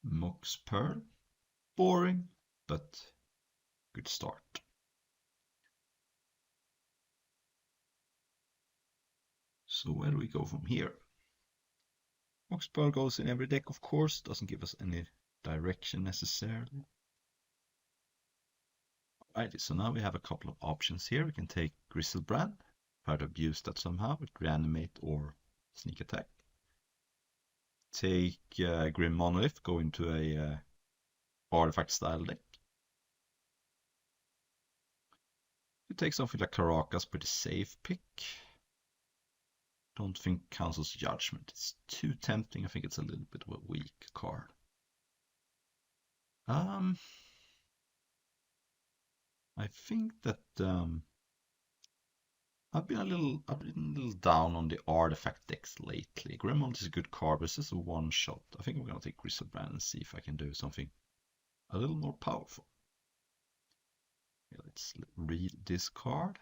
Mox Pearl. Boring, but good start. So where do we go from here? Mox Pearl goes in every deck, of course. Doesn't give us any direction necessarily. Alrighty, so now we have a couple of options here. We can take Griselbrand, try to abuse that somehow with Reanimate or Sneak Attack. Take Grim Monolith, go into a artifact style deck. You take something like Karakas, pretty safe pick. Don't think Council's Judgment. It's too tempting. I think it's a little bit of a weak card. I think that I've been a little down on the artifact decks lately. Grimold is a good card, but it's just a one shot. I think I'm gonna take Griselbrand and see if I can do something a little more powerful. Okay, let's read this card.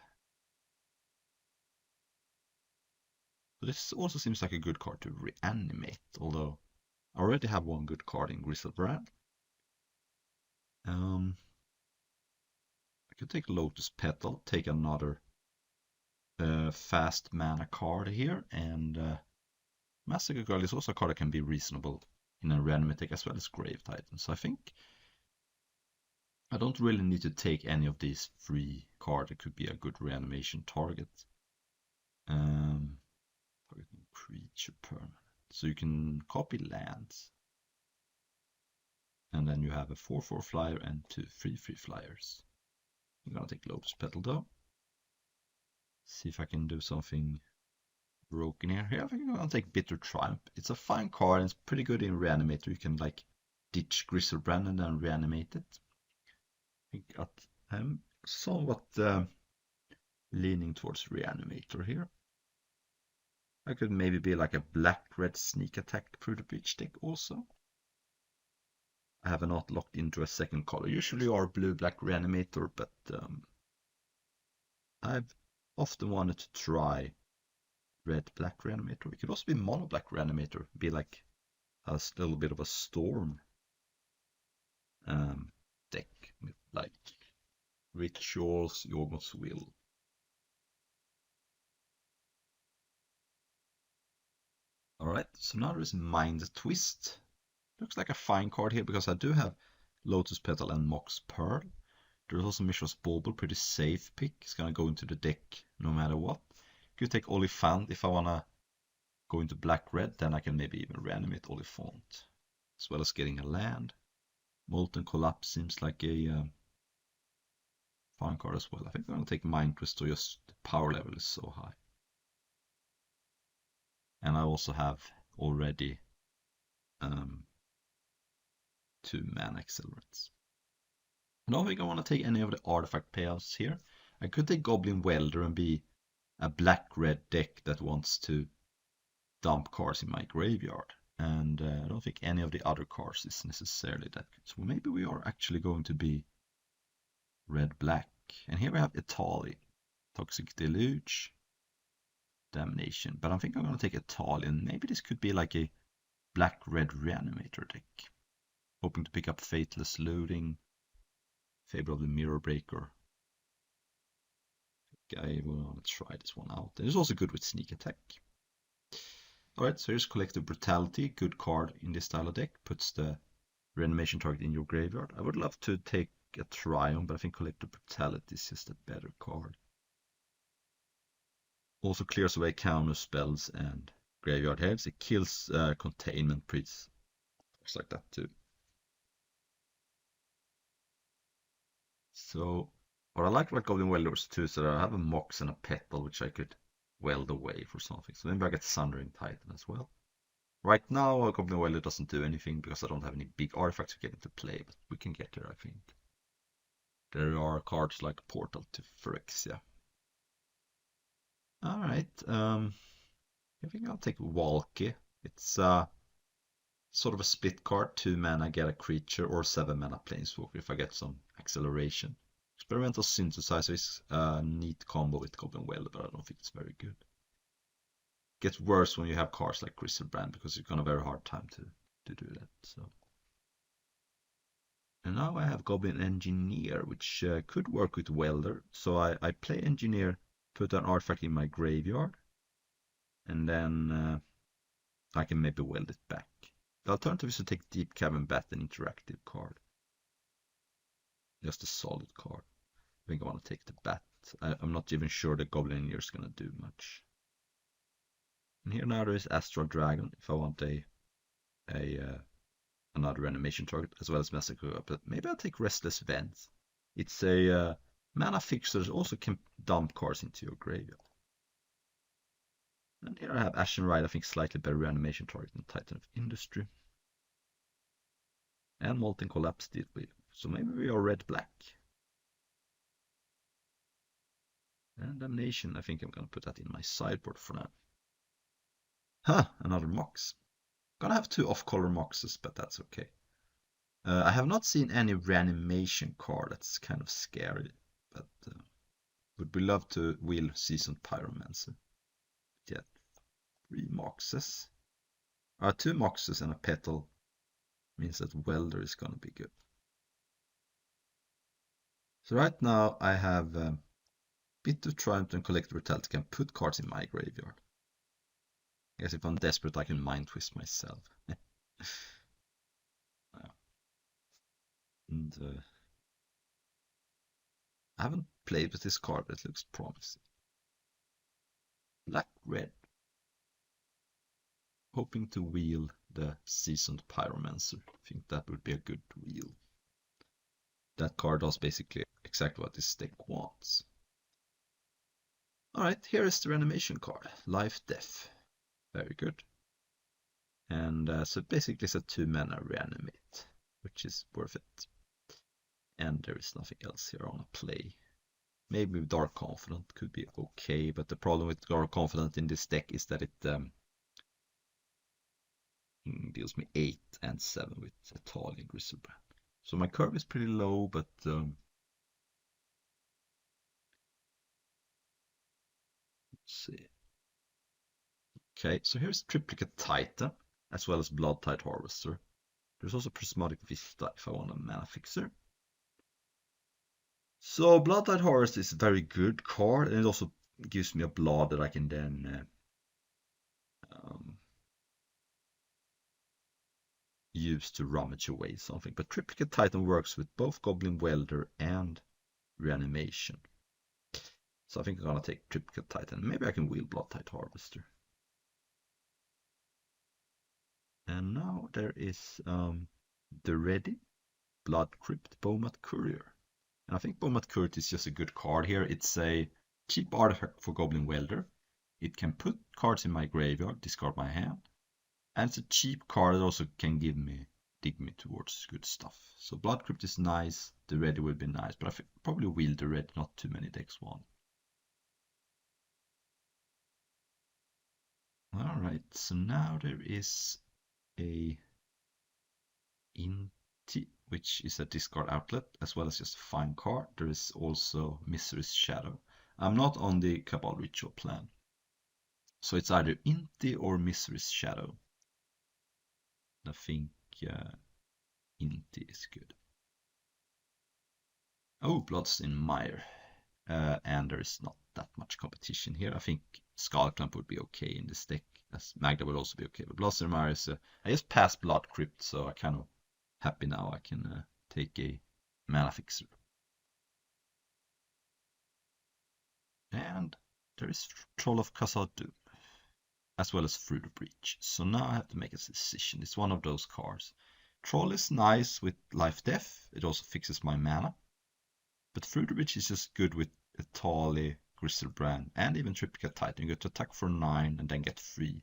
This also seems like a good card to reanimate, although I already have one good card in Griselbrand. I could take Lotus Petal, take another fast mana card here, and Massacre Girl is also a card that can be reasonable in a reanimate deck as well as Grave Titan. So I think I don't really need to take any of these three cards. It could be a good reanimation target. Targeting creature permanent. So you can copy lands. And then you have a 4/4 flyer and 2 3/3 flyers. I'm gonna take Lotus Petal though. See if I can do something broken here. Here I think I'm gonna take Bitter Triumph. It's a fine card and it's pretty good in Reanimator. You can like ditch Griselbrand and then reanimate it. I think I'm somewhat leaning towards Reanimator here. I could maybe be like a black-red sneak attack through the breach deck also. I have not locked into a second color. Usually are blue-black Reanimator, but I've often wanted to try red-black Reanimator. It could also be mono-black Reanimator, be like a little bit of a storm deck with like rituals, Yawgmoth's Will. Alright, so now there's Mind Twist. Looks like a fine card here because I do have Lotus Petal and Mox Pearl. There's also Mishra's Bauble, pretty safe pick. It's gonna go into the deck no matter what. Could take Oliphant if I wanna go into black-red, then I can maybe even reanimate Oliphant, as well as getting a land. Molten Collapse seems like a fine card as well. I think I'm gonna take Mind Twist, so just the power level is so high. And I also have already 2 mana accelerants. I don't think I want to take any of the artifact payouts here. I could take Goblin Welder and be a black-red deck that wants to dump cards in my graveyard. And I don't think any of the other cards is necessarily that good. So maybe we are actually going to be red-black. And here we have Etali, Toxic Deluge, Damnation. But I think I'm going to take Etali, and maybe this could be like a black-red Reanimator deck. Hoping to pick up Fateless Looting, Favor of the Mirror Breaker. I will want to try this one out. And it's also good with Sneak Attack. Alright, so here's Collective Brutality, good card in this style of deck. Puts the reanimation target in your graveyard. I would love to take a Triumph, but I think Collective Brutality is just a better card. Also clears away counter spells and graveyard heads. It kills containment priests. Looks like that too. So what I like about Goblin Welders too is that I have a Mox and a Petal which I could weld away for something. So maybe I get Sundering Titan as well. Right now a Goblin Welder doesn't do anything because I don't have any big artifacts to get into play, but we can get there I think. There are cards like Portal to Phyrexia. Alright, I think I'll take Valki. It's sort of a split card, 2 mana get a creature or 7 mana planeswalker if I get some acceleration. Experimental Synthesizer is a neat combo with Goblin Welder, but I don't think it's very good. Gets worse when you have cards like Griselbrand because you're gonna have a very hard time to do that. So And now I have Goblin Engineer, which could work with Welder. So I play Engineer, put an artifact in my graveyard, and then I can maybe weld it back. The alternative is to take Deep Cavern Bat, an interactive card. Just a solid card. I think I want to take the Bat. I'm not even sure the Goblin Engineer is going to do much. And here now there is Astral Dragon, if I want another animation target, as well as Massacre. But maybe I'll take Restless Vents. It's a mana fixer that also can dump cards into your graveyard. And here I have Ashen Ride, I think slightly better reanimation target than Titan of Industry. And Molten Collapse Steel Wheel. So maybe we are red-black. And Damnation, I think I'm going to put that in my sideboard for now. Huh, another Mox. Gonna have 2 off-color Moxes, but that's okay. I have not seen any reanimation card. That's kind of scary, but would we love to wheel Seasoned Pyromancer. Yeah, 3 Moxes. 2 Moxes and a Petal means that Welder is gonna be good. So right now I have Bit of Triumph and Collector Brutality can put cards in my graveyard. I guess if I'm desperate I can Mind Twist myself. And I haven't played with this card, but it looks promising. Black-red. Hoping to wheel the Seasoned Pyromancer. I think that would be a good wheel. That card does basically exactly what this deck wants. Alright, here is the reanimation card. Life Death. Very good. And so basically it's a 2-mana reanimate, which is worth it. And there is nothing else here on a play. Maybe Dark Confidant could be okay, but the problem with Dark Confidant in this deck is that it deals me 8 and 7 with Etali and Griselbrand. So my curve is pretty low, but let's see. Okay, so here's Triplicate Titan, as well as Bloodtide Harvester. There's also Prismatic Vista if I want a mana fixer. So Bloodtide Harvester is a very good card, and it also gives me a blood that I can then use to rummage away something. But Triplicate Titan works with both Goblin Welder and Reanimation. So I think I'm gonna take Triplicate Titan. Maybe I can wheel Bloodtide Harvester. And now there is the ready Blood Crypt Bomat Courier. And I think Bomat Courier is just a good card here. It's a cheap artifact for Goblin Welder. It can put cards in my graveyard, discard my hand. And it's a cheap card that also can dig me towards good stuff. So Blood Crypt is nice, the ready will be nice, but I think probably wheel the red, not too many decks want. Alright, so now there is a Inti, which is a discard outlet, as well as just a fine card. There is also Misery's Shadow. I'm not on the Cabal Ritual plan. So it's either Inti or Misery's Shadow. I think Inti is good. Oh, Bloodstained Mire. And there's not that much competition here. I think Skullclamp would be okay in this deck, as Magda would also be okay. But Bloodstained Mire is I just passed Blood Crypt, so I'm kind of happy now I can take a mana fixer. And there is Troll of Khazad-dûm, as well as Through the Breach. So now I have to make a decision. It's one of those cards. Troll is nice with Life Death. It also fixes my mana. But Through the Breach is just good with Etali, Griselbrand, and even Triplicate Titan. You get to attack for 9 and then get 3.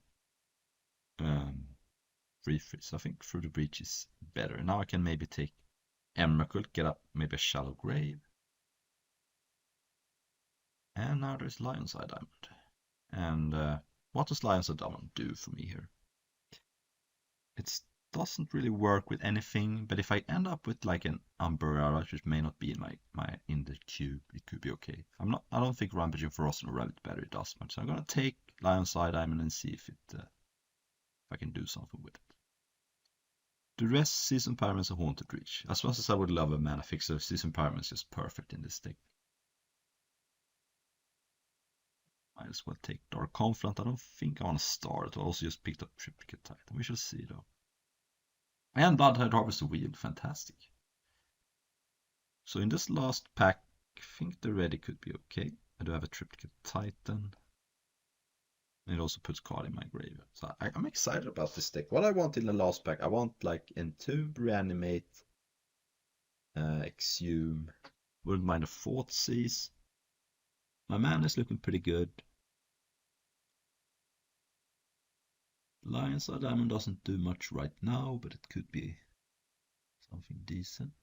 Free. So I think Through the Breach is better. Now I can maybe take Emrakul, get up maybe a Shallow Grave. And now there's Lion's Eye Diamond. And what does Lion's Eye Diamond do for me here? It doesn't really work with anything, but if I end up with like an Umbrella, which may not be in the cube, it could be okay. I don't think Rampaging Frost or Rabbit Battery does much. So I'm gonna take Lion's Eye Diamond and see if I can do something with it. Duress, Seasoned Pyramids, and Haunted Reach. As much as I would love a mana fixer, Seasoned Pyramids is just perfect in this deck. Might as well take Dark Confluent. I don't think I want to start. I also just picked up Triplicate Titan. We shall see though. And Bloodtide Harvester Wheel, fantastic. So in this last pack, I think the ready could be okay. I do have a Triplicate Titan. And it also puts card in my graveyard. So I'm excited about this deck. What I want in the last pack, I want like Entomb, Reanimate, Exhume. Wouldn't mind a Thoughtseize. My mana is looking pretty good. Lion's Eye Diamond doesn't do much right now, but it could be something decent.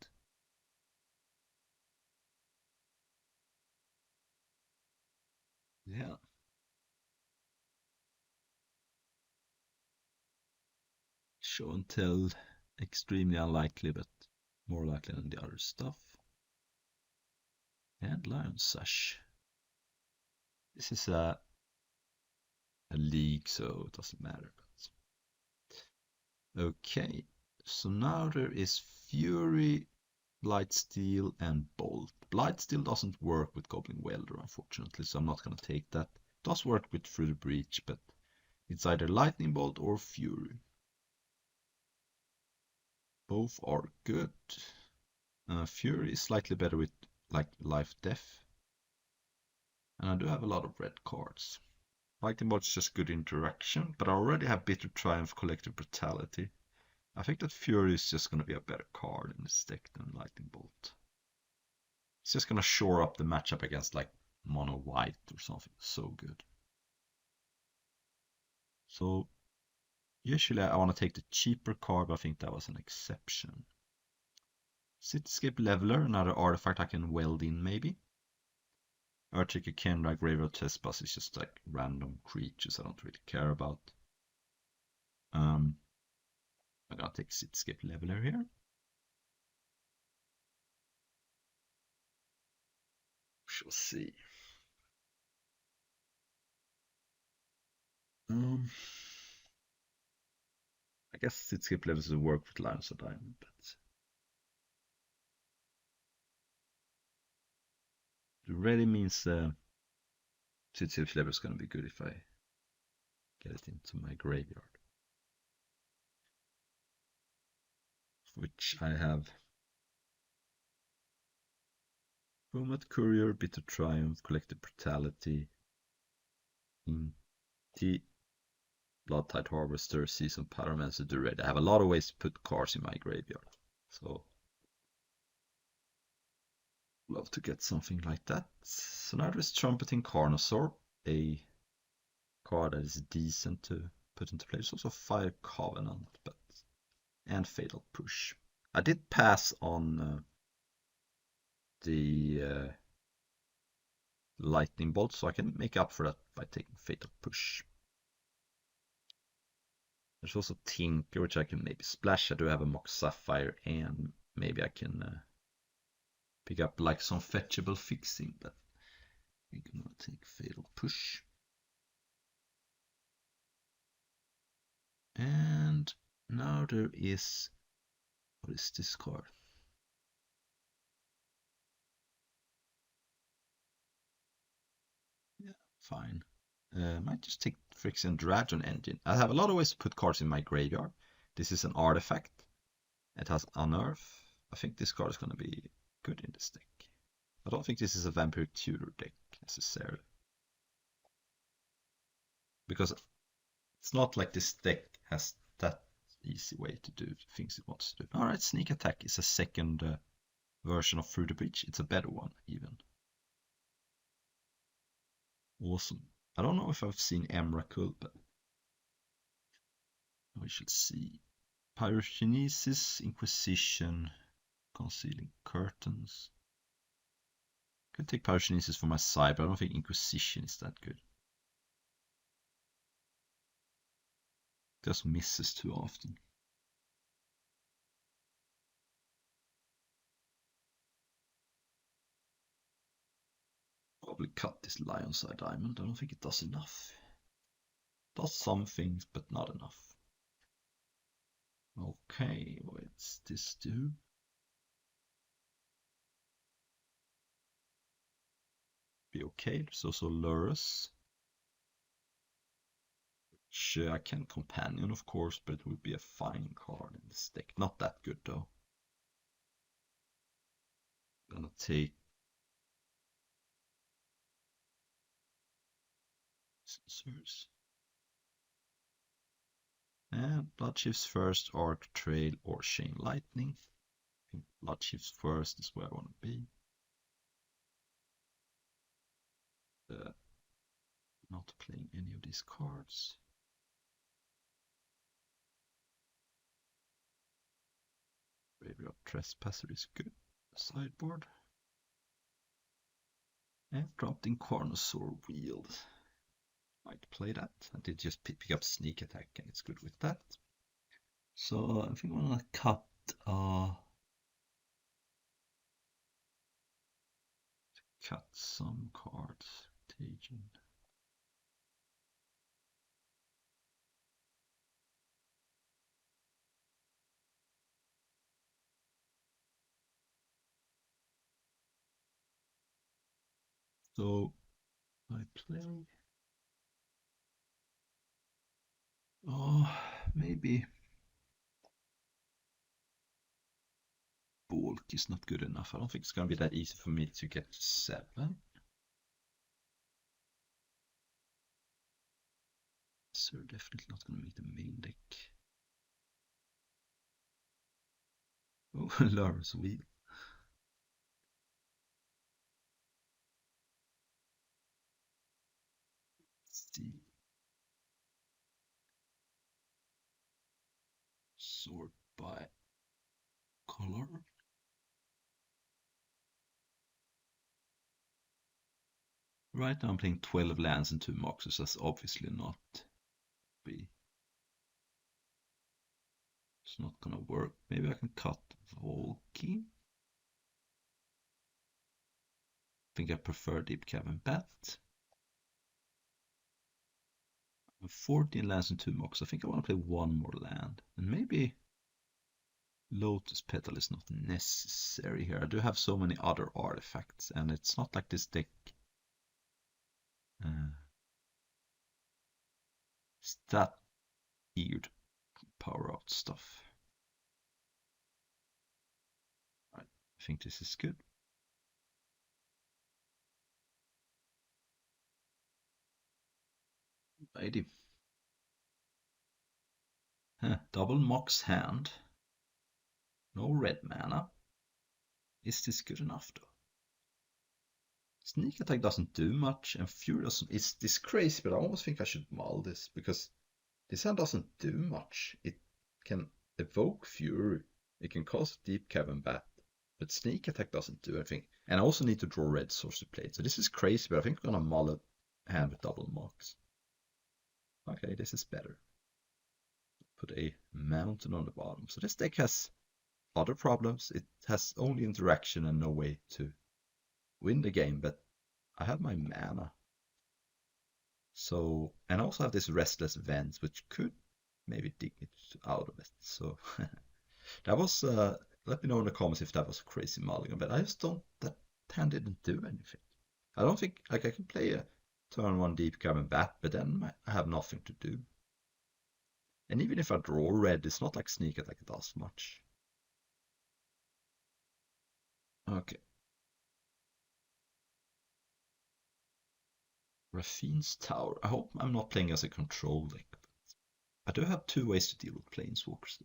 Yeah. Show and tell, extremely unlikely, but more likely than the other stuff. And Lion Sash. This is a league, so it doesn't matter. But... Okay, so now there is Fury, Blightsteel, and Bolt. Blightsteel doesn't work with Goblin Welder, unfortunately, so I'm not going to take that. It does work with Through the Breach, but it's either Lightning Bolt or Fury. Both are good. Fury is slightly better with like Life Death. And I do have a lot of red cards. Lightning Bolt is just good interaction, but I already have Bitter Triumph, Collective Brutality. I think that Fury is just going to be a better card in this deck than Lightning Bolt. It's just going to shore up the matchup against like Mono White or something so good. So usually I want to take the cheaper card, but I think that was an exception. Cityscape Leveler, another artifact I can weld in maybe. Earthshaker, Khenra, Graveyard Trespass is just like random creatures I don't really care about. I'm gonna take Cityscape Leveler here. Shall see. I guess Cityscape Levels will work with Lions of Diamond, but the ready means Cityscape Level is gonna be good if I get it into my graveyard. Which I have Bomat Courier, Bitter Triumph, Collective Brutality, Inti, Bloodtide Harvester, Seasoned Pyromancer, Dured. I have a lot of ways to put cards in my graveyard. So love to get something like that. So now there's Trumpeting Carnosaur, a card that is decent to put into play. There's also Fire Covenant, but and Fatal Push. I did pass on the Lightning Bolt, so I can make up for that by taking Fatal Push. There's also Tinker, which I can maybe splash. I do have a Mox Sapphire, and maybe I can pick up like some fetchable fixing, but I think I'm gonna take Fatal Push. And now there is, what is this card? Yeah, fine. Might just take Phyrexian Dragon Engine. I have a lot of ways to put cards in my graveyard. This is an artifact. It has Unearth. I think this card is going to be good in this deck. I don't think this is a Vampiric Tutor deck necessarily. Because it's not like this deck has that easy way to do things it wants to do. Alright, Sneak Attack is a second version of Through the Breach. It's a better one even. Awesome. I don't know if I've seen Emrakul, but we shall see. Pyrokinesis, Inquisition, Concealing Curtains. Could take Pyrokinesis for my side, but I don't think Inquisition is that good. Just misses too often. Probably cut this Lion's Eye Diamond. I don't think it does enough. Does some things, but not enough. Okay, what's this do? Be okay. There's also Lurus. Which I can companion, of course, but it would be a fine card in this deck. Not that good though. Gonna take Sensors. And Bloodchief's first, Arc Trail, or Chain Lightning. I think Bloodchief's first is where I want to be. Not playing any of these cards. Graveyard Trespasser is good. Sideboard. And dropped Incarnosaur Wield. Might play that. I did just pick up Sneak Attack and it's good with that. So I think I'm gonna cut some cards. Contagion. So I play. Oh, maybe bulk is not good enough. I don't think it's gonna be that easy for me to get 7. So definitely not gonna make the main deck. Oh, Lars Wheel. See. Sort by color. Right now I'm playing 12 lands and 2 moxes. That's obviously not be. It's not gonna work. Maybe I can cut Volky. I think I prefer Deep Cavern Bat. 14 lands and 2 moxes. I think I want to play one more land. And maybe Lotus Petal is not necessary here. I do have so many other artifacts, and it's not like this deck is that eager to power out stuff. Right, I think this is good. Righty. Double Mox hand. No red mana. Is this good enough though? Sneak Attack doesn't do much, and Fury doesn't. It's this crazy, but I almost think I should mull this because this hand doesn't do much. It can evoke Fury. It can cast Deep Cavern Bat, but Sneak Attack doesn't do anything. And I also need to draw red Sorcery Plate. So this is crazy, but I think I'm gonna mull a hand with double Mox. Okay, this is better. Put a mountain on the bottom. So this deck has other problems. It has only interaction and no way to win the game, but I have my mana. So, and I also have this Restless Vents, which could maybe dig it out of it. So that was, let me know in the comments if that was a crazy mulligan, but I just don't, that hand didn't do anything. I don't think, like I can play a turn 1 Deep Cavern Bat, but then I have nothing to do. And even if I draw red, it's not like Sneak Attack does much. Okay. Raffine's Tower. I hope I'm not playing as a control deck. But I do have 2 ways to deal with Planeswalkers.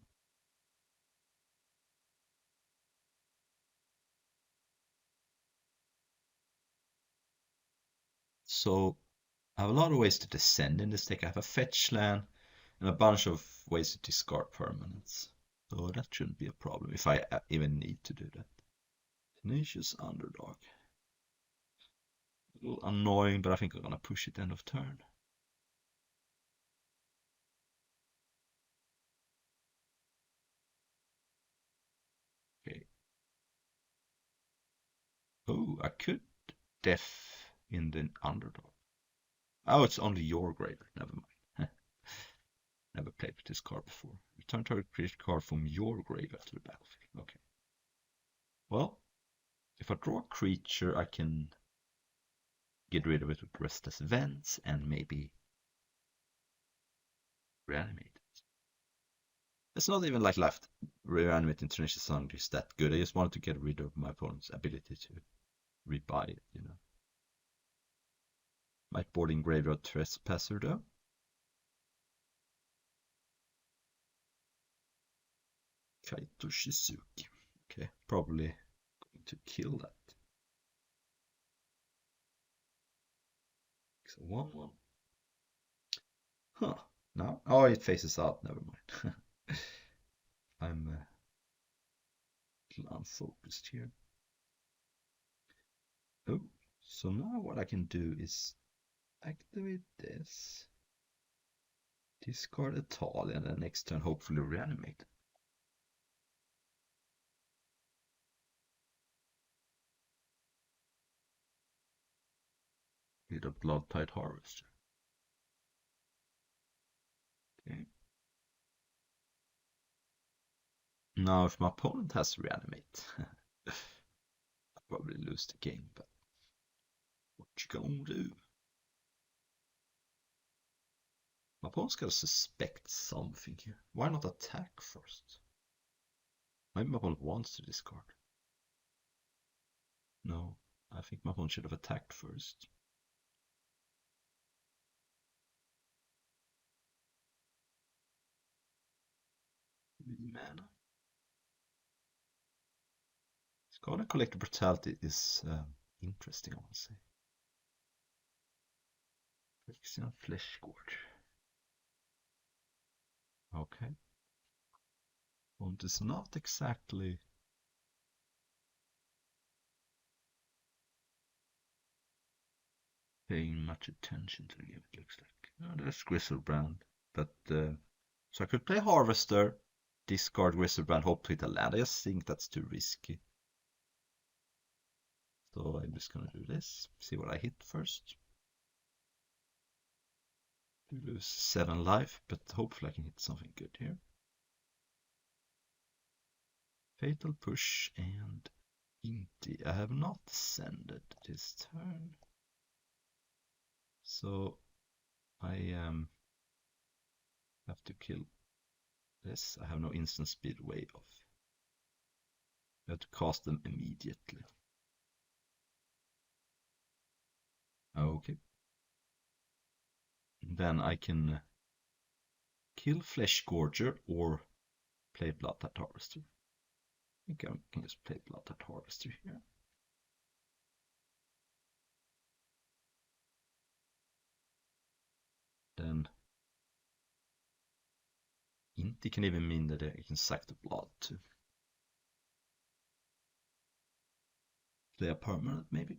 So I have a lot of ways to descend in this deck. I have a fetch land and a bunch of ways to discard permanents. So that shouldn't be a problem if I even need to do that. Tenacious Underdog. A little annoying, but I think I'm gonna push it end of turn. Okay. Oh, I could def in the Underdog. Oh, it's only your graveyard. Never mind. Never played with this card before. Return target creature card from your graveyard to the battlefield. Okay. Well, if I draw a creature, I can get rid of it with Restless Vents and maybe reanimate it. It's not even like left reanimate International Sun is that good. I just wanted to get rid of my opponent's ability to rebuy it, you know. Might boarding Graveyard Trespasser though. Kaito Shizuki. Okay, probably going to kill that. So 1/1. Huh. No? Oh, it faces out. Never mind. I'm a little unfocused here. Oh, so now what I can do is activate this, discard a Thalia, and then next turn hopefully reanimate. With a Blood-Tide Harvester. Okay. Now, if my opponent has reanimate, I'll probably lose the game, but what you gonna do? My opponent's gotta suspect something here. Why not attack first? Maybe my opponent wants to discard. No, I think my opponent should have attacked first. Mana. Scarlet Collector Brutality is interesting, I want to say. Phyrexian Fleshgorge. Okay. Opponent is not exactly paying much attention to the game, it looks like. Oh, there's Griselbrand. But, so I could play Harvester, discard Griselbrand, hope to hit a land. I just think that's too risky. So I'm just gonna do this, see what I hit first. Lose 7 life, but hopefully I can hit something good here. Fatal Push and Inti. I have not descended this turn. So I have to kill this. I have no instant speed way off. I have to cast them immediately. Okay. Then I can kill Fleshgorger or play Blood-Tide Harvester. I think I can just play Blood-Tide Harvester here. Then Inti can even mean that I can suck the blood too. Play a permanent maybe.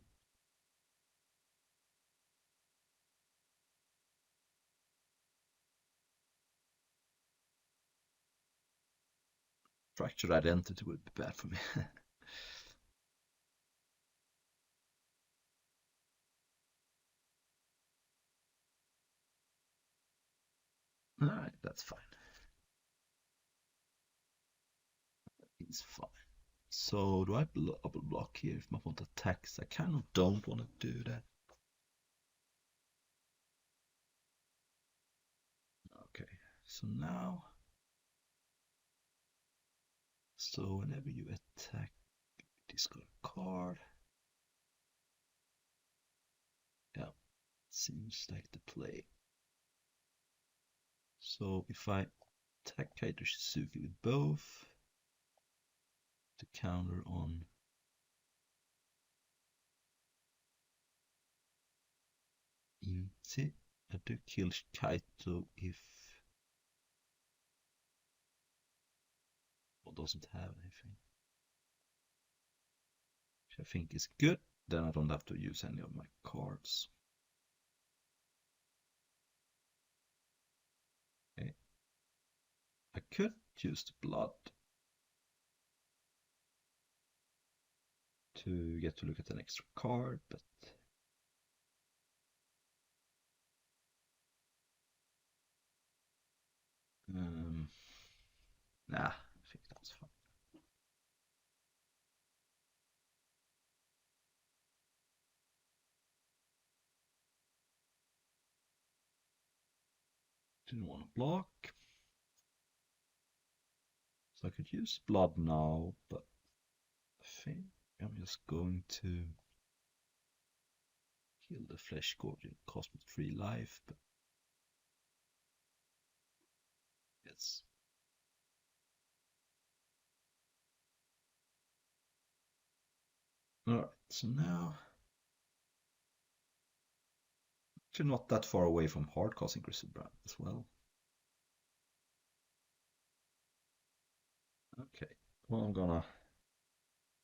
Fractured Identity would be bad for me. Alright, that's fine. It's fine. So do I double block here if my opponent attacks? I kind of don't want to do that. Okay, so now, so whenever you attack, discard a card. Yeah, seems like the play. So if I attack Kaito Shizuki with both, to counter on Inti, I do kill Kaito if it doesn't have anything. Which I think is good, then I don't have to use any of my cards. Okay. I could use the blood to get to look at an extra card, but Nah, I think that's fine. Didn't want to block. So I could use blood now, but I think I'm just going to kill the flesh gorge. Cost me 3 life, but yes. Alright, so now actually not that far away from hard casting Griselbrand as well. Okay, well I'm gonna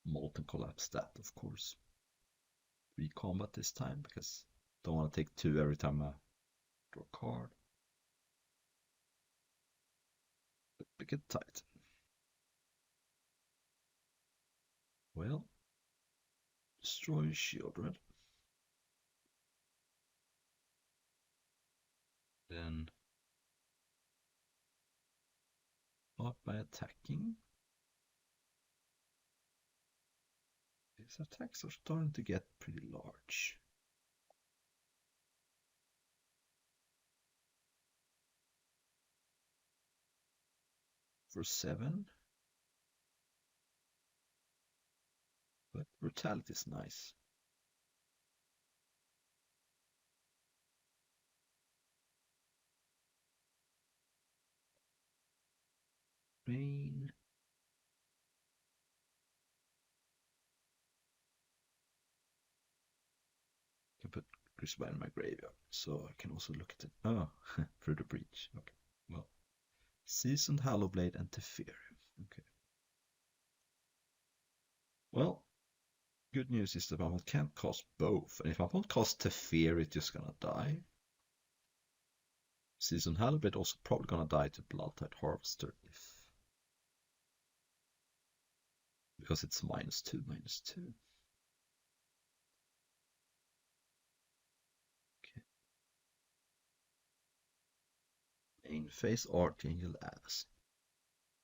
Molten Collapse that, of course. 3 combat this time because I don't want to take 2 every time I draw a card. But get tight. Well, destroy Shieldred. Then start by attacking. His attacks are starting to get pretty large. For 7. But brutality is nice. Rain. I can put Crucible in my graveyard, so I can also look at it. Oh, through the breach. Okay, well. Seasoned Hallowblade and Teferi. Okay. Well, good news is that I can't cast both, and if I won't cast Teferi, it's just gonna die. Seasoned Hallowblade also probably gonna die to Bloodtide Harvester if because it's -2/-2. Okay. Main phase Archangel Ass.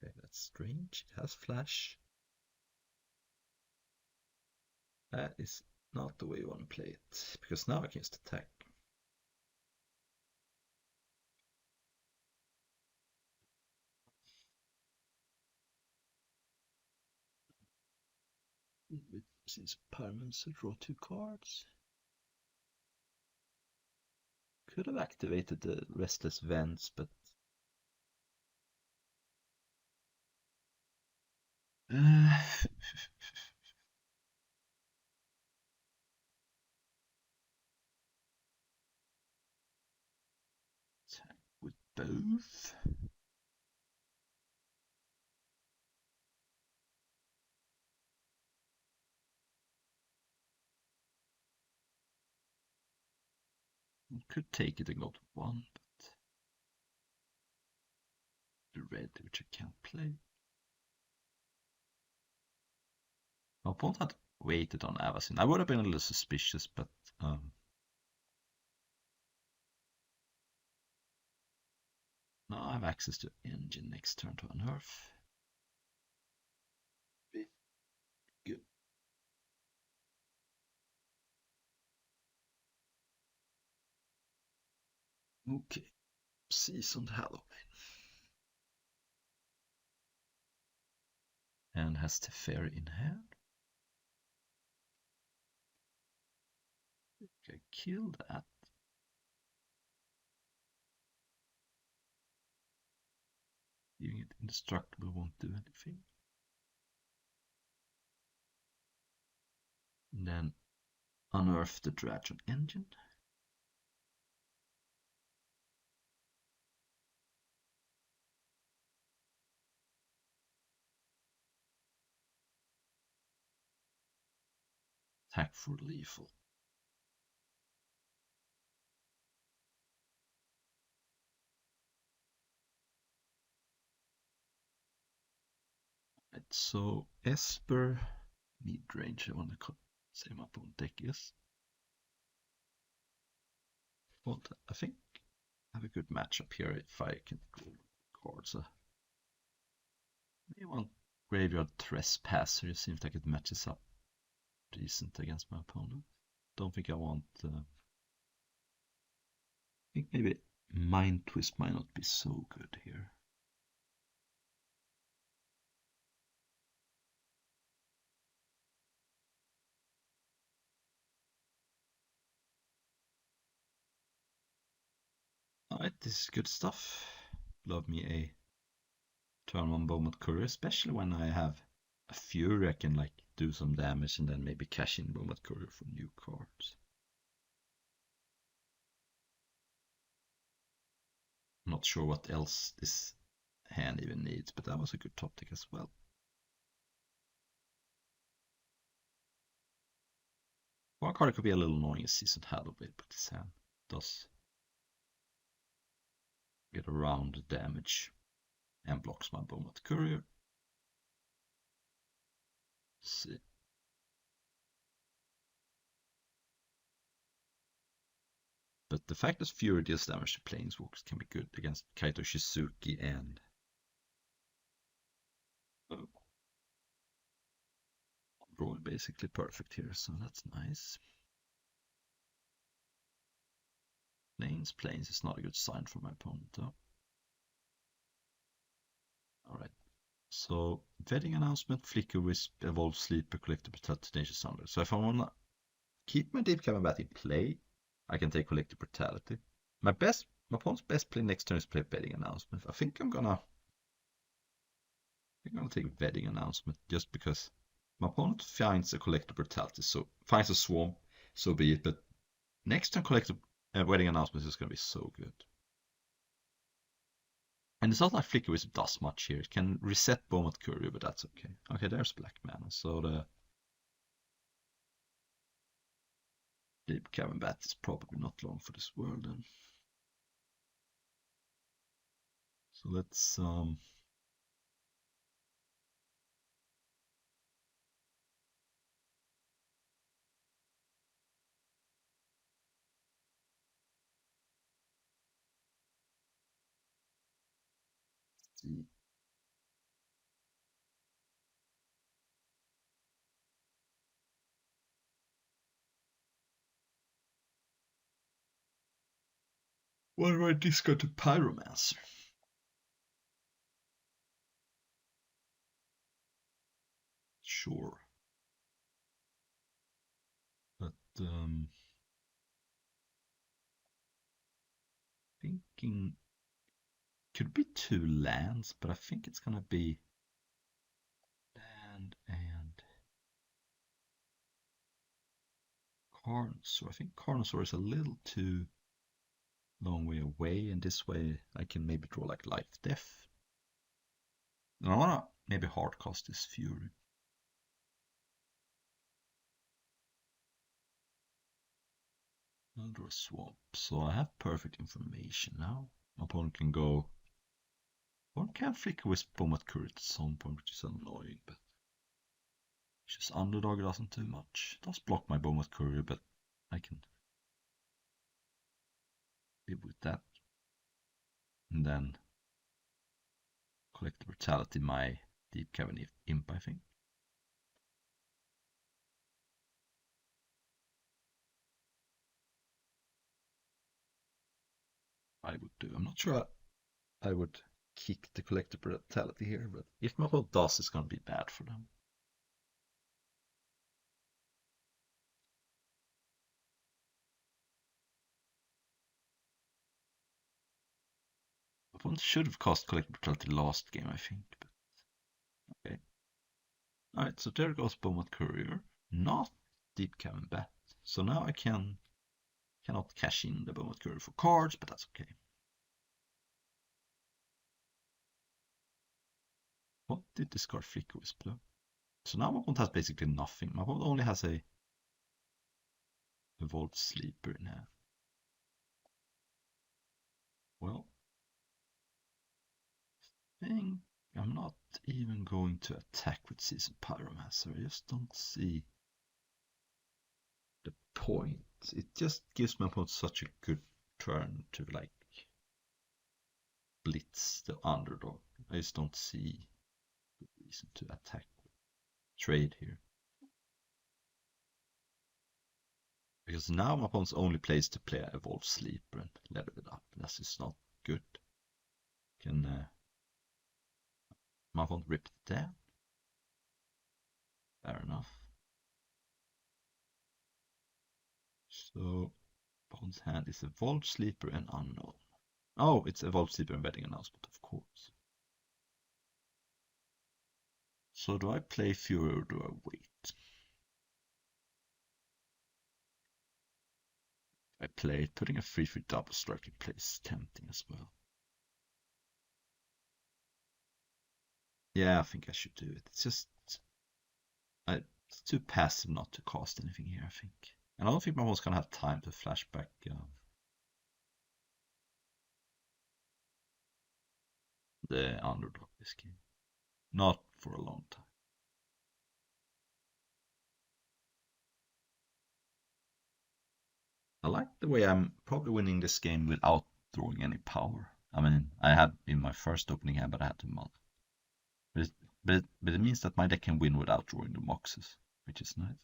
Okay, that's strange. It has flash. That is not the way you want to play it, because now I can just attack. Since permanents to draw 2 cards. Could have activated the Restless Vents, but attack with both. Could take it and go to 1, but the red, which I can't play. My opponent had waited on Avacyn. I would have been a little suspicious, but now I have access to Engine next turn to unearth. Good. Okay. Seasoned Halloween. And has Teferi in hand. Okay, kill that. Leaving it indestructible won't do anything. And then unearth the Dragon Engine. Attack for lethal. Right, so Esper mid-range. I want to say my opponent deck is. But I think I have a good matchup here if I can go cards. Maybe one Graveyard Trespasser. It seems like it matches up decent against my opponent. Don't think I want. I think maybe Mind Twist might not be so good here. Alright, this is good stuff. Love me a turn one Bowmat Courier, especially when I have a Fury. I can like do some damage and then maybe cash in Bowmat Courier for new cards. I'm not sure what else this hand even needs, but that was a good top deck as well. One card could be a little annoying is Seasoned Hallowblade, but this hand does get around the damage and blocks my Bowmat Courier. Let's see. But the fact that Fury deals damage to Planeswalkers can be good against Kaito Shizuki and Roy basically perfect here, so that's nice. Planes is not a good sign for my opponent though. Alright, so Vetting Announcement, Flicker Wisp, Evolve Sleeper, Collector Tenacious Sounder. So if I want to keep my Deep Cavern Bat in play, I can take Collective Brutality. My opponent's best play next turn is play Vetting Announcement. I think I'm gonna take Vetting Announcement just because my opponent finds a Collective Brutality, so finds a Swarm, so be it. But next turn Collective Vetting Announcement is gonna be so good. And it's not like Flicker Wisp does much here. It can reset Bowmat Courier, but that's okay. Okay, there's black mana, so the Deep Cavern Bat is probably not long for this world then. So let's see. What do I discard to Pyromancer? Sure. But thinking could be 2 lands, but I think it's gonna be land and Carnosaur. I think Carnosaur is a little too long way away, and this way I can maybe draw like Life Death. And I wanna maybe hardcast this Fury. I'll draw a swamp, so I have perfect information now. My opponent can go. One can Flicker Wisp Bowmat Courier at some point, which is annoying, but just Underdog doesn't do much. It does block my Bowmat Courier, but I can live with that. And then Collective Brutality, my Deep Cavern Imp, I think. I would do. I'm not sure I would kick the Collective Brutality here, but if my opponent does, it's going to be bad for them. My opponent should have cast Collective Brutality last game, I think. But okay. Alright, so there goes Bowmat Courier. Not Deep Cavern Bat. So now I cannot cash in the Bowmat Courier for cards, but that's okay. What did discard Flicker Wisp though? So now my opponent has basically nothing. My opponent only has a Evolved Sleeper in hand. Well, I think I'm not even going to attack with Seasoned Pyromancer. I just don't see the point. It just gives my opponent such a good turn to like blitz the underdog. I just don't see the reason to attack trade here. Because now my opponent's only place to play Evolve Sleeper and level it up. That's just not good. Can my opponent rip it down? Fair enough. So opponent's hand is Evolve Sleeper and Unknown. Oh, it's Evolve Sleeper and Wedding Announcement, of course. So do I play Fury or do I wait? I play it, putting a 3/3 double strike in place is tempting as well. Yeah, I think I should do it. It's just it's too passive not to cast anything here, I think. And I don't think my opponent's gonna have time to flashback the underdog this game. Not for a long time. I like the way I'm probably winning this game without drawing any power. I mean, I had in my first opening hand, but I had to mod. But it means that my deck can win without drawing the Moxes, which is nice.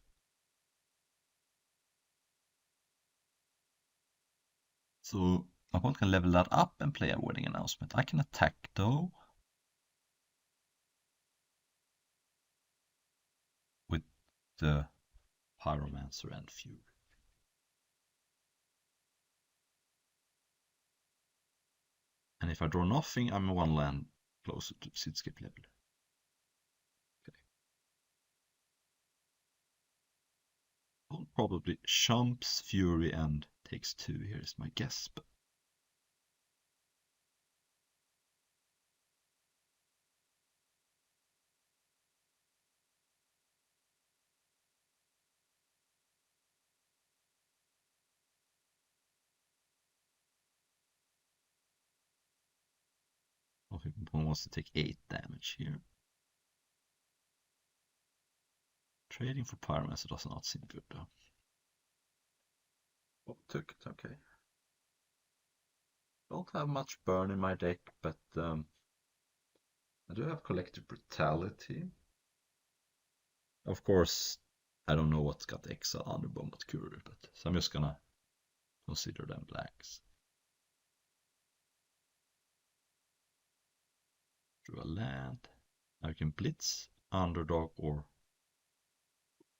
So my opponent can level that up and play a Wedding Announcement. I can attack though with the Pyromancer and Fury. And if I draw nothing, I'm one land closer to Cityscape level. Okay. Probably jumps Fury and takes 2 here is my guess, but I think my opponent wants to take 8 damage here. Trading for Pyromancer does not seem good though. Oh, took it, okay. Don't have much burn in my deck, but I do have Collective Brutality. Of course, I don't know what's got exile under Bombot Courier, but so I'm just gonna consider them blacks. Draw a land. Now I can blitz, underdog, or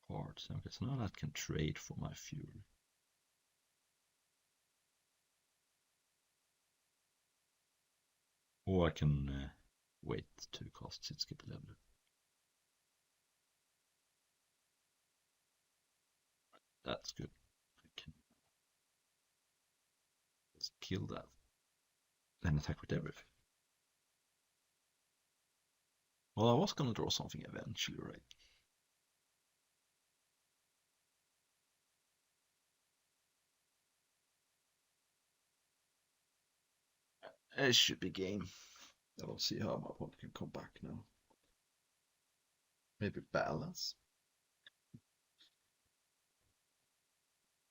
cards. Okay, so now that can trade for my Fury. Or I can wait to cast Cityscape Leveler. That's good. I can just kill that. Then attack with everything. Well, I was gonna draw something eventually, right? It should be game. I don't see how my opponent can come back now. Maybe balance.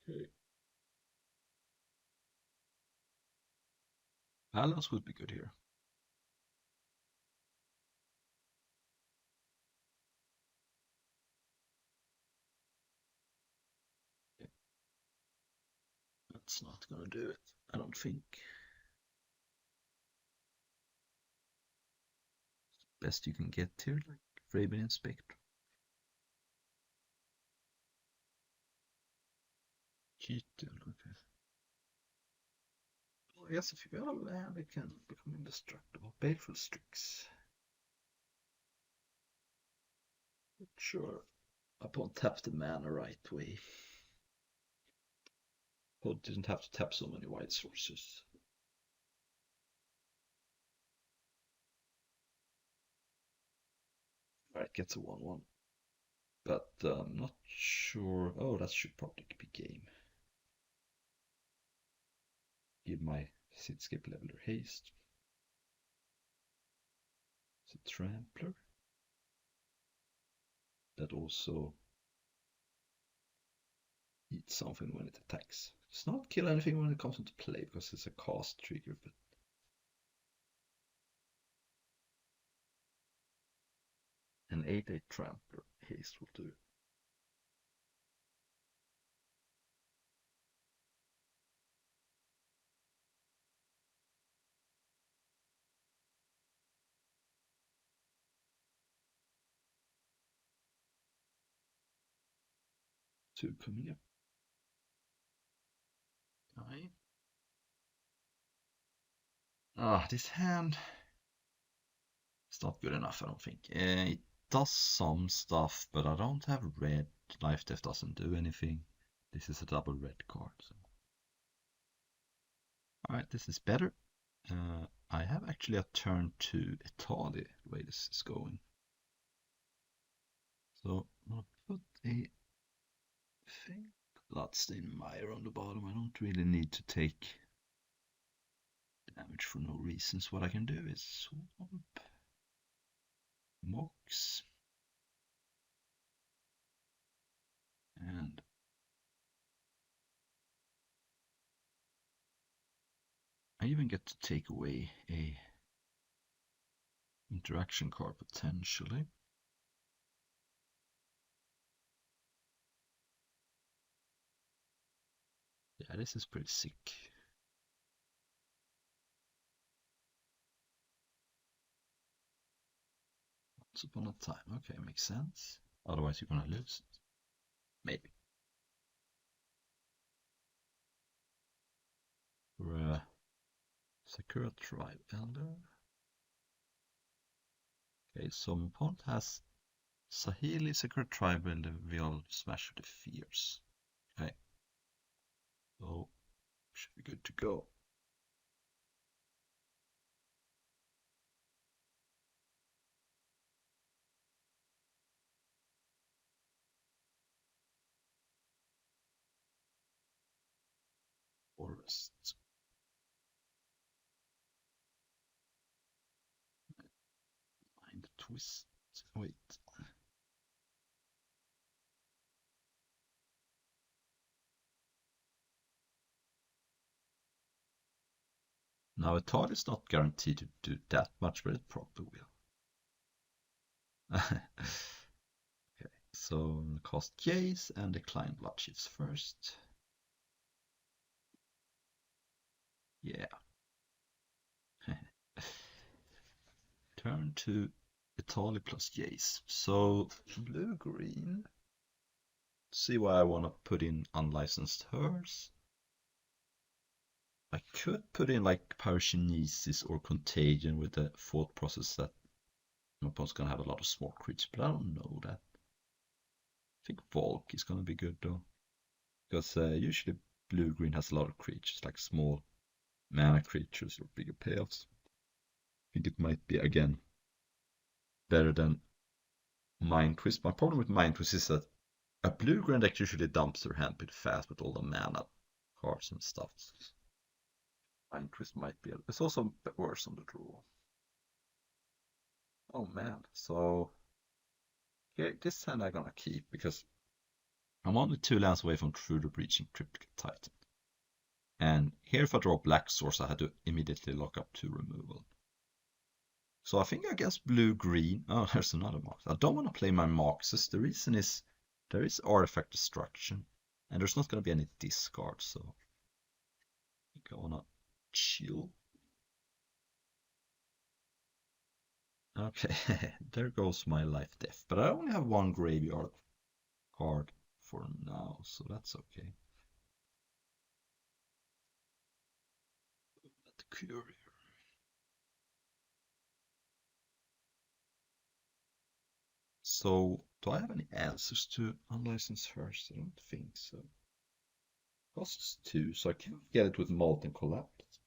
Okay. Balance would be good here. Okay. That's not gonna do it, I don't think. Best you can get here, like Raven Inspector. Keaton, okay. Well, I guess if you got a land, it can become indestructible. Baleful Strix. Not sure. Upon tap the mana right way. Opponent didn't have to tap so many white sources. Alright, gets a 1/1. But I'm not sure. Oh, that should probably be game. Give my Cityscape Leveler haste. It's a Trampler. That also eats something when it attacks. Does not kill anything when it comes into play because it's a cast trigger, but an 8/8 trampler. Haste will do. Two coming up. Nine. Ah, this hand is not good enough, I don't think. It does some stuff, but I don't have red. Life Death doesn't do anything. This is a double red card. So. Alright, this is better. I have actually a turn to Italy, the way this is going. So I'm gonna put a thing. Bloodstained Mire on the bottom. I don't really need to take damage for no reasons. What I can do is swamp, Mox, and I even get to take away a interaction card potentially. Yeah, this is pretty sick. Once upon a time. Okay, makes sense. Otherwise you're gonna lose it. Maybe. For Sakura Tribe Elder. Okay, so my opponent has Saheeli, Sakura Tribe Elder, Viol, Smash of the Fierce. Okay. So should be good to go. Forest. Mind Twist. Wait. Now a tile is not guaranteed to do that much, but it probably will. Okay, so cast Jace and decline Bloodshifts first. Yeah. Turn to Italy plus Jace. So blue-green. See why I want to put in Unlicensed Hers. I could put in like Pyrokinesis or Contagion with the thought process that my opponent's gonna have a lot of small creatures, but I don't know that. I think Volk is gonna be good though, because usually blue-green has a lot of creatures, like small mana creatures or bigger payoffs. I think it might be again better than Mind Twist. My problem with Mind Twist is that a blue-green deck usually dumps their hand pretty fast with all the mana cards and stuff. Mind Twist might be. It's also a bit worse on the draw. Oh man, so yeah, this hand I'm gonna keep because I'm only 2 lands away from Through the Breaching Triplicate Titan. And here if I draw Black Source I had to immediately lock up 2 removal. So I think against blue-green, oh there's another Mox. I don't want to play my Moxes. The reason is there is artifact destruction and there's not going to be any discard, so I think I want to chill. Okay, there goes my Life Death, but I only have 1 graveyard card for now, so that's okay. The Courier. So, do I have any answers to Unlicensed Hers? I don't think so. Costs 2, so I can get it with Molten Collapse.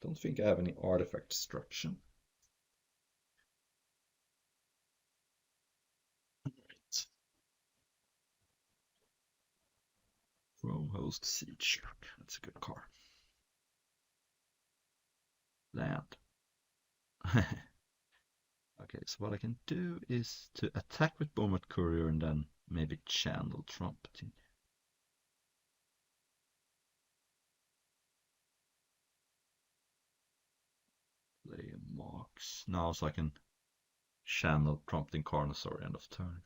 Don't think I have any artifact destruction. Right. Thronehost Siege. That's a good card. Land. Okay, so what I can do is to attack with Bournemouth Courier and then maybe Channel Trumpeting. Play a Mox now, so I can channel prompting Carnosaur end of turn.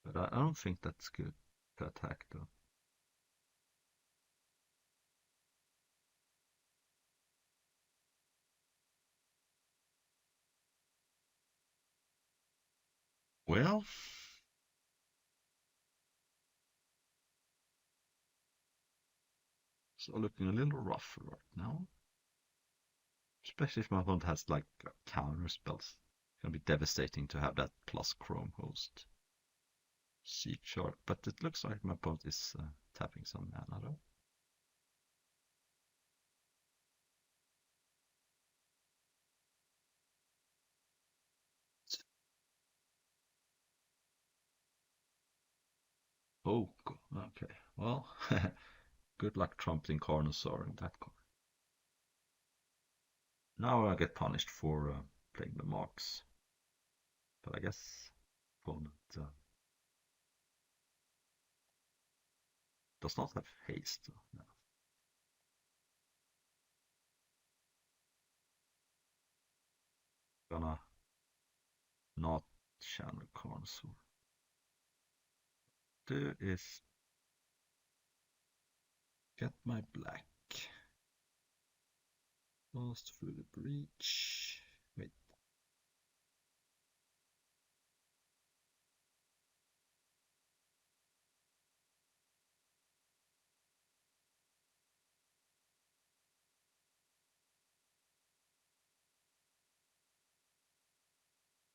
But I don't think that's good to attack though. Well, so looking a little rough right now. Especially if my opponent has like counter spells. It's gonna be devastating to have that plus Chrome Host. Seed Shark, but it looks like my opponent is tapping some mana though. Oh, okay. Well, good luck trumpeting Carnosaur in that card. Now I get punished for playing the Mox. But I guess opponent does not have haste. No. Gonna not channel Carnosaur. Do is get my black. Blast through the breach. Wait.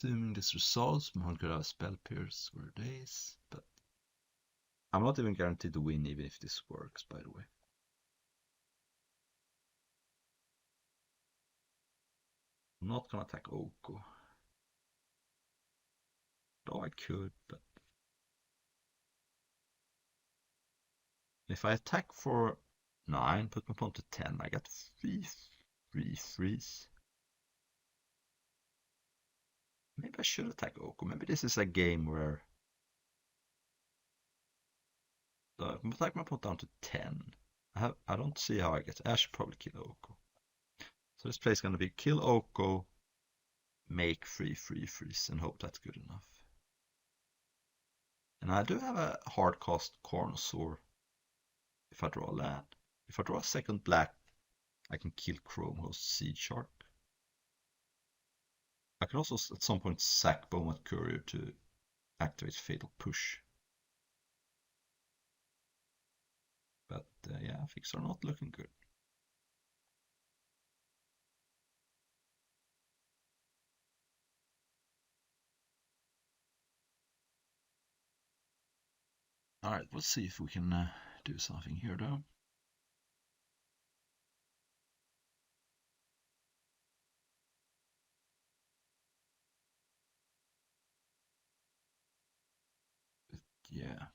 Assuming this resolves, my could have spell pierce or days, but I'm not even guaranteed to win even if this works, by the way. I'm not gonna attack Oko. Though I could, but if I attack for 9, put my pawn to 10, I get 3 freeze. Maybe I should attack Oko. Maybe this is a game where I attack my pawn down to 10. I don't see how I get. I should probably kill Oko. So this play is gonna be kill Oko, make 3 freeze, and hope that's good enough. And I do have a hard cost Carnosaur if I draw a land. If I draw a second black, I can kill Chrome Host Seed Shark. I can also at some point sack Bomat Courier to activate Fatal Push. But yeah, things are not looking good. Alright, let's see if we can do something here though. But, yeah.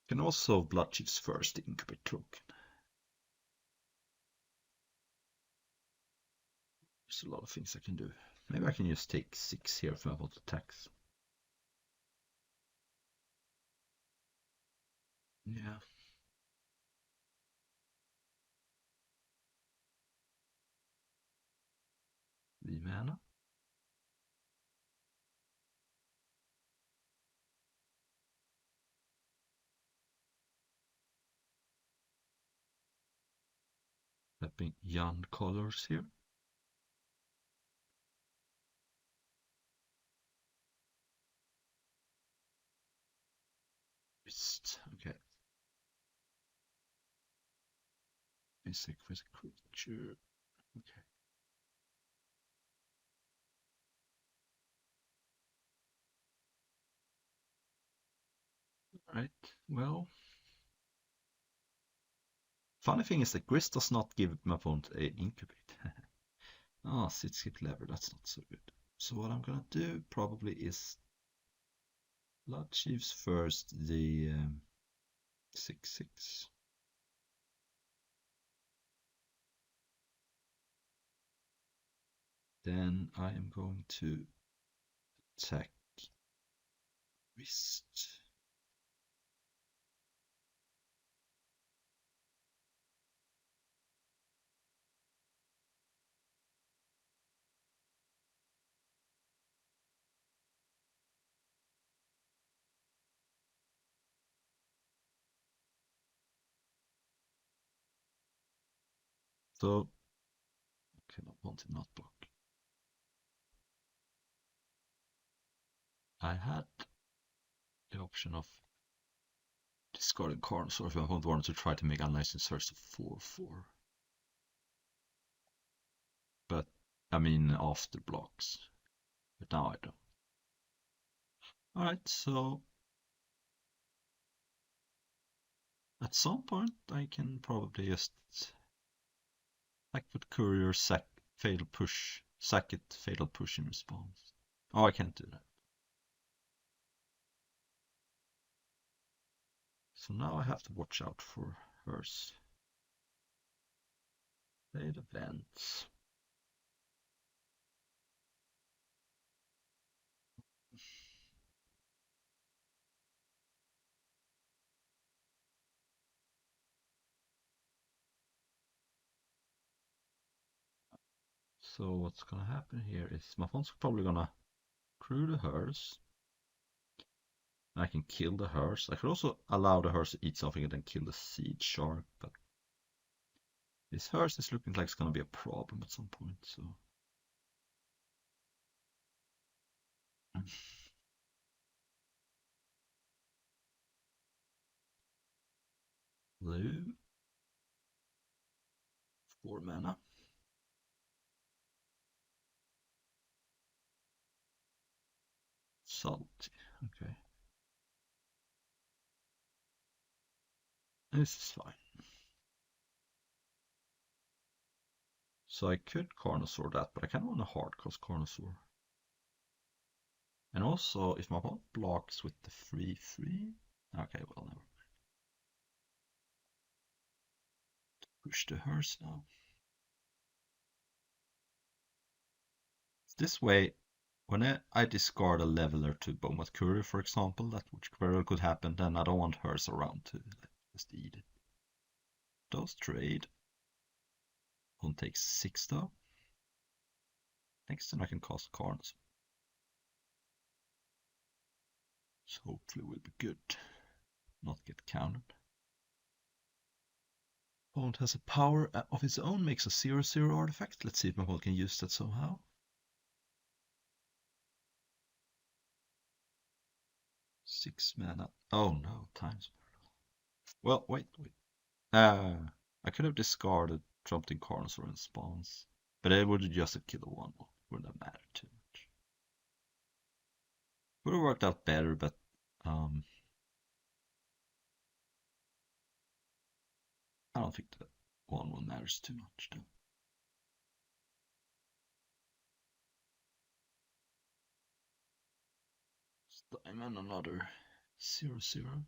Can also Blood Chief's first incubate token. There's a lot of things I can do. Maybe I can just take 6 here if I want to tax. Yeah. The mana. Tapping Jan colors here. Okay. Basic with a creature. Okay. Alright, well. Funny thing is that Gris does not give my opponent an incubate. Ah, sit skip lever, that's not so good. So what I'm gonna do probably is Blood Chiefs first, the 6/6. . Then I am going to attack wrist. So, okay, my opponent did not block. I had the option of discarding Carnosaur if my opponent wanted to try to make Unlicensed Search to 4/4. But, I mean, after blocks. But now I don't. Alright, so at some point I can probably just attack with Courier, sack Fatal Push, sack it, Fatal Push in response. Oh, I can't do that. So now I have to watch out for hers. Late events. So what's gonna happen here is my opponent's probably gonna crew the hers. I can kill the hers. I could also allow the hers to eat something and then kill the seed shark, but this hers is looking like it's gonna be a problem at some point, so. Blue. 4 mana. Salty. Okay. This is fine. So I could Carnosaur that, but I kind of want to hard cost Carnosaur. And also, if my opponent blocks with the 3/3, okay, well, never. Push the hers now. This way, when I discard a leveler to Bomat Courier, for example, that which very well could happen, then I don't want hers around to just eat it. Those trade. One takes 6 though. Next turn I can cast Carnosaur. So hopefully will be good. Not get countered. Opponent has a power of its own, makes a 0/0 artifact. Let's see if my opponent can use that somehow. 6 mana. Oh no, times. Well, wait. I could have discarded Trumped in Carnosaur and spawns, but it would have just killed a 1/1. Wouldn't have mattered too much. Would have worked out better, but I don't think that 1/1 matters too much though. Diamond another 0/0.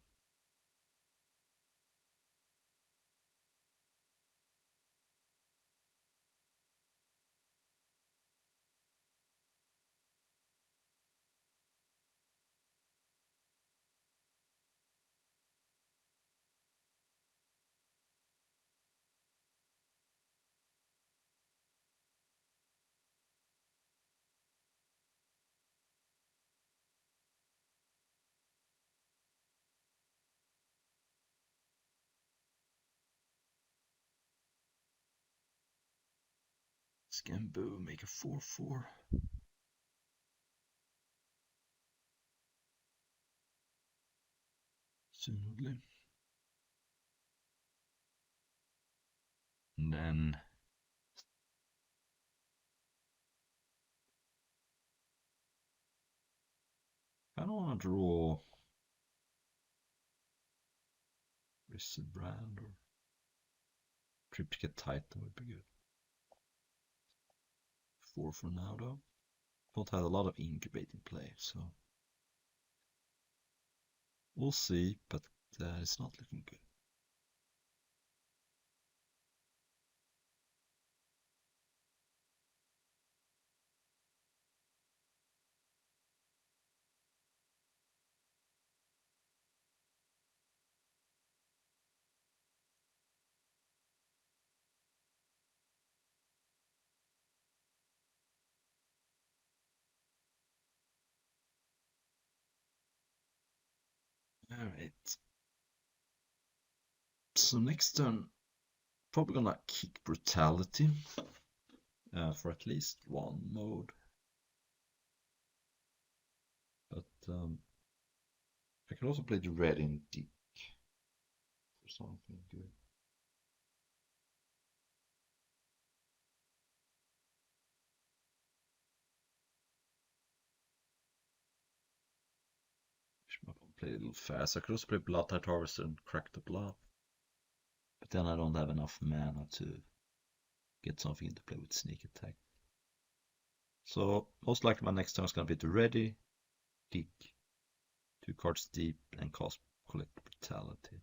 Skamboo, make a 4/4. Soonly. And then I don't want to draw Risen Brand or Triplicate Titan would be good. 4 for now though. Both had a lot of incubating play, so we'll see, but it's not looking good. Alright. So next turn, probably gonna kick Brutality for at least one mode. But I can also play the red in Dick for something good. I can play a little fast. I could also play Bloodtide Harvester and crack the blood. But then I don't have enough mana to get something into play with sneak attack. So most likely my next turn is gonna be to ready, kick, 2 cards deep, and cast collect brutality.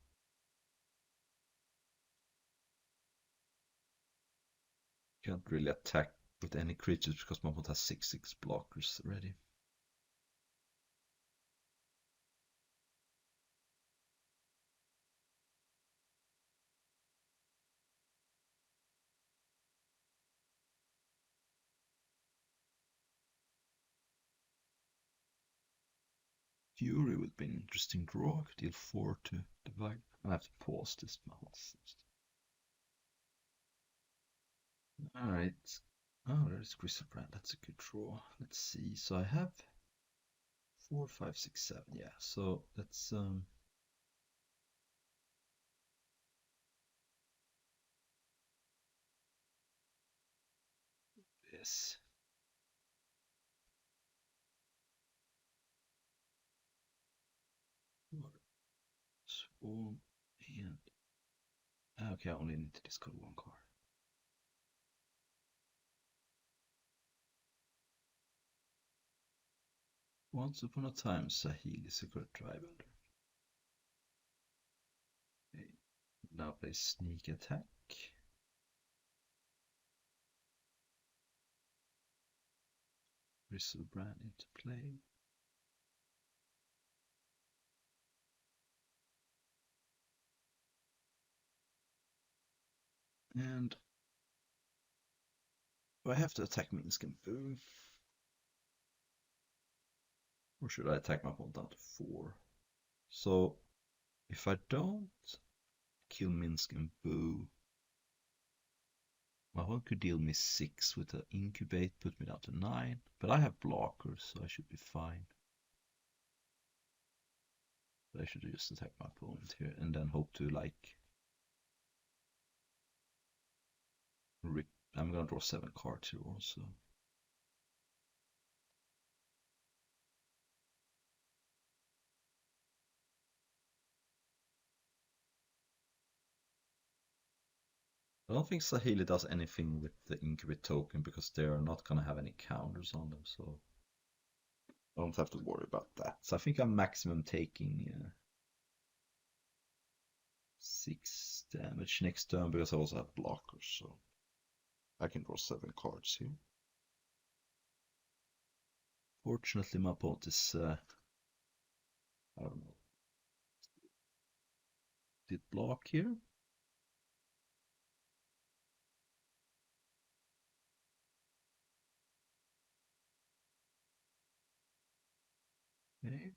Can't really attack with any creatures because my opponent has 6/6 blockers ready. Fury would be an interesting draw. I could deal 4 to divide. I have to pause this mouse. Alright. Oh, there's Griselbrand. That's a good draw. Let's see. So I have 4, 5, 6, 7. Yeah. So let's this. Swarm and okay, I only need to discard 1 card. Once upon a time, Sahil is a good driver. Okay. Now play sneak attack. Griselbrand into play. And do I have to attack Minsc and Boo? Or should I attack my opponent down to 4? So if I don't kill Minsc and Boo, my opponent could deal me 6 with an incubate, put me down to 9. But I have blockers, so I should be fine. But I should just attack my opponent here and then hope to like rip. I'm gonna draw 7 cards here also. I don't think Saheeli does anything with the incubate token because they are not gonna have any counters on them, so I don't have to worry about that. So I think I'm maximum taking 6 damage next turn because I also have blockers, so I can draw 7 cards here. Fortunately, my opponent is I don't know. Did block here? Okay.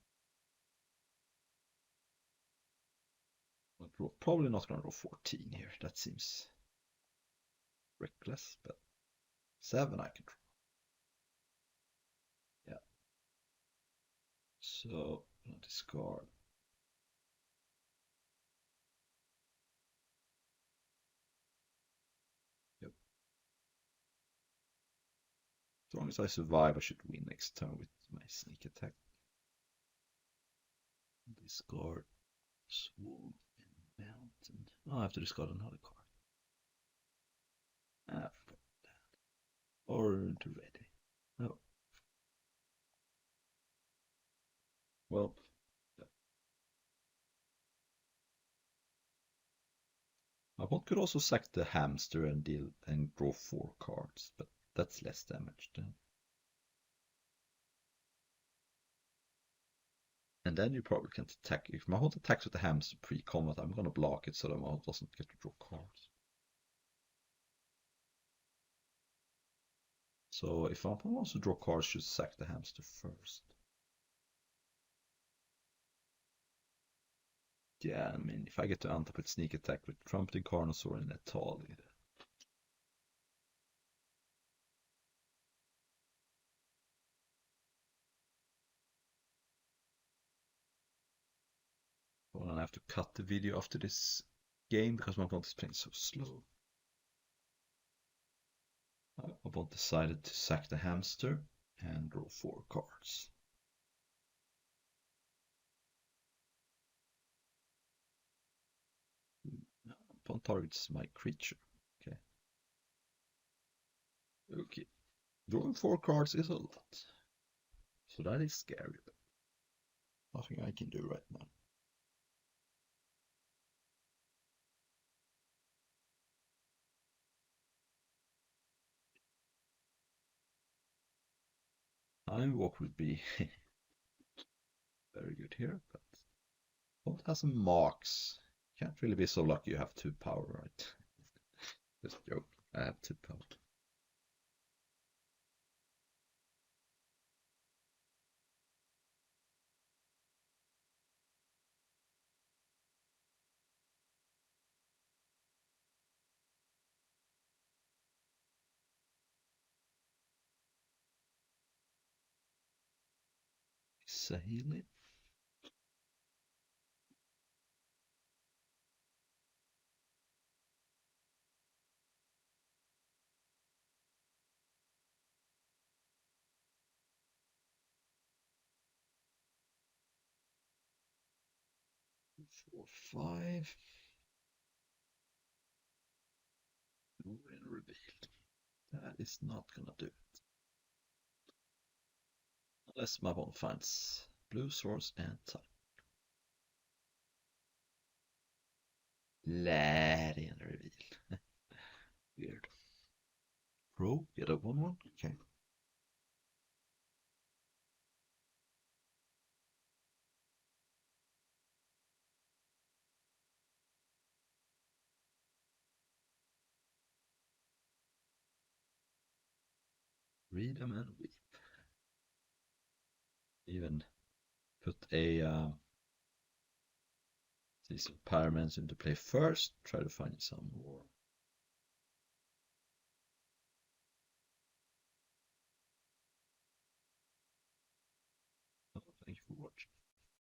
Probably not gonna draw 14 here. That seems reckless, but 7 I can draw. Yeah. So I'll discard. Yep. As long as I survive, I should win next turn with my sneak attack. Discard Swarm and Mountain. Oh, I have to discard another card. Ah, forgot that. Or to ready. Oh. Well. My opponent could also sack the hamster and deal and draw 4 cards, but that's less damage then. And then you probably can't attack. If my opponent attacks with the hamster pre-combat, I'm gonna block it so that my opponent doesn't get to draw cards. So if my opponent wants to draw cards, should sack the hamster first. Yeah, I mean, if I get to untap with sneak attack with Trumpeted Carnosaur and Etali, well, I have to cut the video after this game because my opponent is playing so slow. My opponent decided to sack the hamster and draw 4 cards. Opponent targets my creature. Okay. Okay. Drawing 4 cards is a lot. So that is scary. Nothing I can do right now. Time walk would be very good here, but don't have some marks. Can't really be so lucky you have 2 power, right? Just joke. I have 2 power. Sahili. Four, five. When revealed. That is not gonna do it. Unless my opponent finds blue source and type. Larian reveal. Weird. Pro, get a 1-1. Okay. Read them and weep. Even put a these pyramids into play first. Try to find some more